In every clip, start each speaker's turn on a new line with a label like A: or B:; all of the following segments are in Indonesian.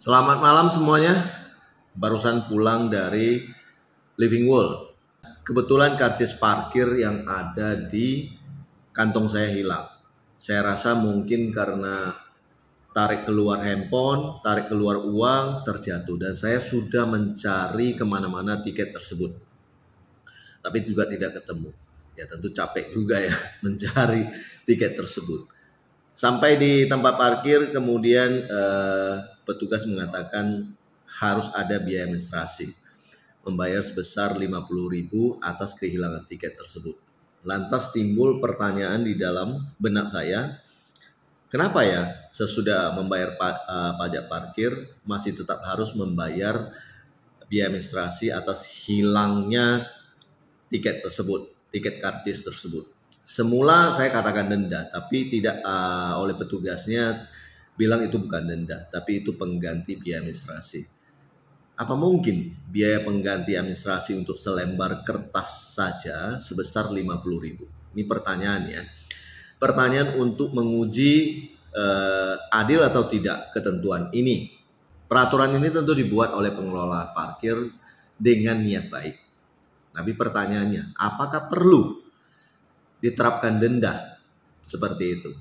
A: Selamat malam semuanya. Barusan pulang dari Living World. Kebetulan karcis parkir yang ada di kantong saya hilang. Saya rasa mungkin karena tarik keluar handphone, tarik keluar uang, terjatuh. Dan saya sudah mencari kemana-mana tiket tersebut. Tapi juga tidak ketemu. Ya tentu capek juga ya mencari tiket tersebut. Sampai di tempat parkir, kemudian petugas mengatakan harus ada biaya administrasi, membayar sebesar 50.000 atas kehilangan tiket tersebut. Lantas timbul pertanyaan di dalam benak saya, kenapa ya sesudah membayar pajak parkir masih tetap harus membayar biaya administrasi atas hilangnya tiket tersebut, tiket karcis tersebut. Semula saya katakan denda, tapi tidak oleh petugasnya bilang itu bukan denda, tapi itu pengganti biaya administrasi. Apa mungkin biaya pengganti administrasi untuk selembar kertas saja sebesar 50.000? Ini pertanyaannya. Pertanyaan untuk menguji adil atau tidak ketentuan ini. Peraturan ini tentu dibuat oleh pengelola parkir dengan niat baik. Tapi pertanyaannya, apakah perlu diterapkan denda seperti itu?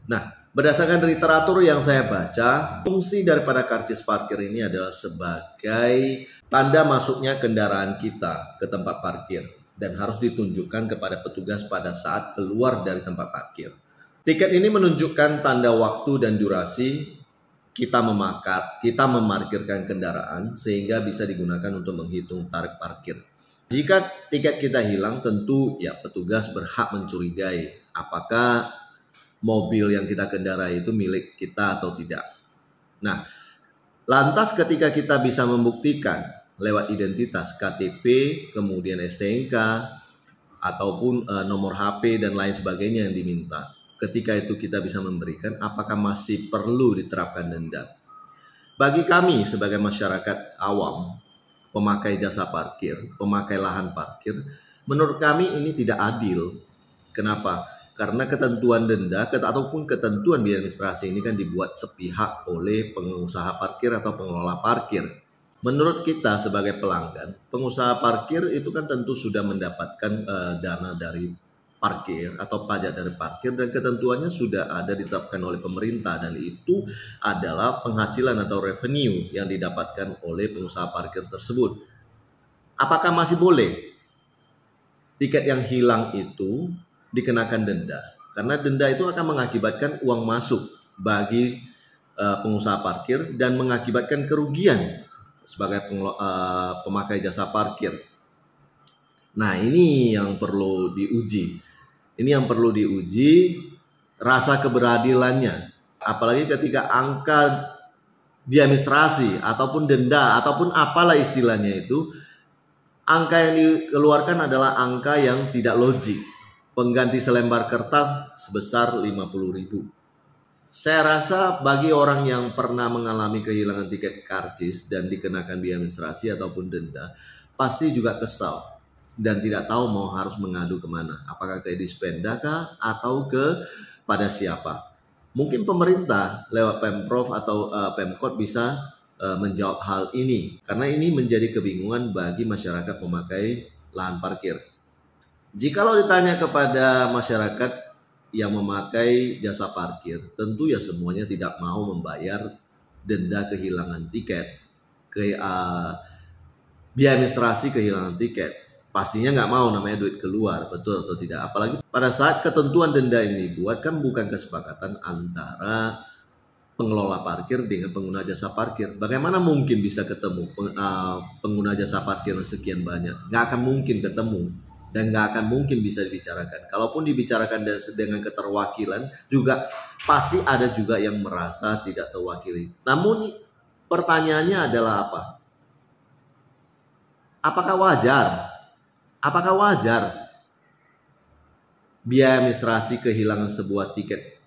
A: Nah, berdasarkan literatur yang saya baca, fungsi daripada karcis parkir ini adalah sebagai tanda masuknya kendaraan kita ke tempat parkir dan harus ditunjukkan kepada petugas pada saat keluar dari tempat parkir. Tiket ini menunjukkan tanda waktu dan durasi kita memarkirkan kendaraan sehingga bisa digunakan untuk menghitung tarif parkir. Jika tiket kita hilang, tentu ya petugas berhak mencurigai apakah mobil yang kita kendarai itu milik kita atau tidak. Nah, lantas ketika kita bisa membuktikan lewat identitas KTP, kemudian STNK, ataupun nomor HP dan lain sebagainya yang diminta. Ketika itu kita bisa memberikan, apakah masih perlu diterapkan denda? Bagi kami sebagai masyarakat awam, pemakai jasa parkir, pemakai lahan parkir, menurut kami ini tidak adil. Kenapa? Karena ketentuan denda ataupun ketentuan biaya administrasi ini kan dibuat sepihak oleh pengusaha parkir atau pengelola parkir. Menurut kita sebagai pelanggan, pengusaha parkir itu kan tentu sudah mendapatkan dana dari parkir atau pajak dari parkir, dan ketentuannya sudah ada ditetapkan oleh pemerintah, dan itu adalah penghasilan atau revenue yang didapatkan oleh pengusaha parkir tersebut. Apakah masih boleh tiket yang hilang itu dikenakan denda? Karena denda itu akan mengakibatkan uang masuk bagi pengusaha parkir dan mengakibatkan kerugian sebagai pemakai jasa parkir. Nah, ini yang perlu diuji. Ini yang perlu diuji rasa keberadilannya. Apalagi ketika angka biaya administrasi ataupun denda ataupun apalah istilahnya itu, angka yang dikeluarkan adalah angka yang tidak logik. Pengganti selembar kertas sebesar 50.000. Saya rasa bagi orang yang pernah mengalami kehilangan tiket karcis dan dikenakan biaya administrasi ataupun denda, pasti juga kesal dan tidak tahu mau harus mengadu kemana. Apakah ke Dispenda kah atau pada siapa? Mungkin pemerintah lewat Pemprov atau Pemkot bisa menjawab hal ini, karena ini menjadi kebingungan bagi masyarakat pemakai lahan parkir. Jikalau ditanya kepada masyarakat yang memakai jasa parkir, tentu ya semuanya tidak mau membayar denda kehilangan tiket, biaya administrasi kehilangan tiket. Pastinya nggak mau, namanya duit keluar, betul atau tidak? Apalagi pada saat ketentuan denda ini dibuat, kan bukan kesepakatan antara pengelola parkir dengan pengguna jasa parkir. Bagaimana mungkin bisa ketemu pengguna jasa parkir yang sekian banyak? Nggak akan mungkin ketemu dan nggak akan mungkin bisa dibicarakan. Kalaupun dibicarakan dengan keterwakilan, juga pasti ada juga yang merasa tidak terwakili. Namun pertanyaannya adalah apa? Apakah wajar biaya administrasi kehilangan sebuah tiket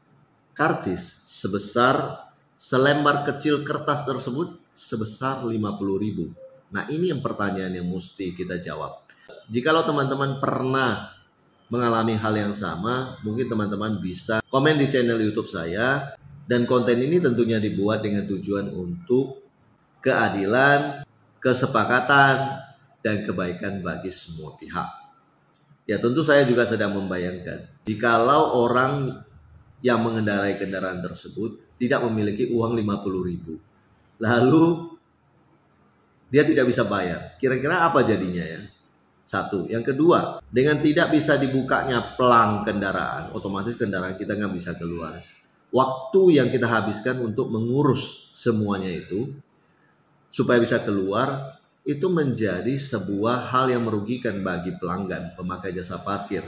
A: karcis sebesar selembar kecil kertas tersebut sebesar 50.000? Nah, ini yang pertanyaan yang mesti kita jawab. Jikalau teman-teman pernah mengalami hal yang sama, mungkin teman-teman bisa komen di channel YouTube saya. Dan konten ini tentunya dibuat dengan tujuan untuk keadilan, kesepakatan, dan kebaikan bagi semua pihak. Ya tentu saya juga sedang membayangkan, jikalau orang yang mengendarai kendaraan tersebut tidak memiliki uang 50.000, lalu dia tidak bisa bayar, kira-kira apa jadinya ya? Satu. Yang kedua, dengan tidak bisa dibukanya pelang kendaraan, otomatis kendaraan kita nggak bisa keluar. Waktu yang kita habiskan untuk mengurus semuanya itu supaya bisa keluar, itu menjadi sebuah hal yang merugikan bagi pelanggan pemakai jasa parkir.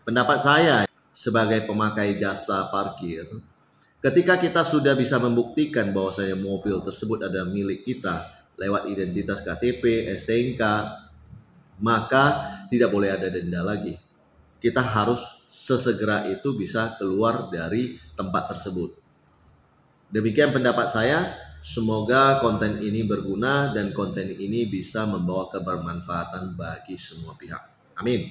A: Pendapat saya sebagai pemakai jasa parkir, ketika kita sudah bisa membuktikan bahwasanya mobil tersebut adalah milik kita lewat identitas KTP, STNK, maka tidak boleh ada denda lagi. Kita harus sesegera itu bisa keluar dari tempat tersebut. Demikian pendapat saya. Semoga konten ini berguna dan konten ini bisa membawa kebermanfaatan bagi semua pihak. Amin.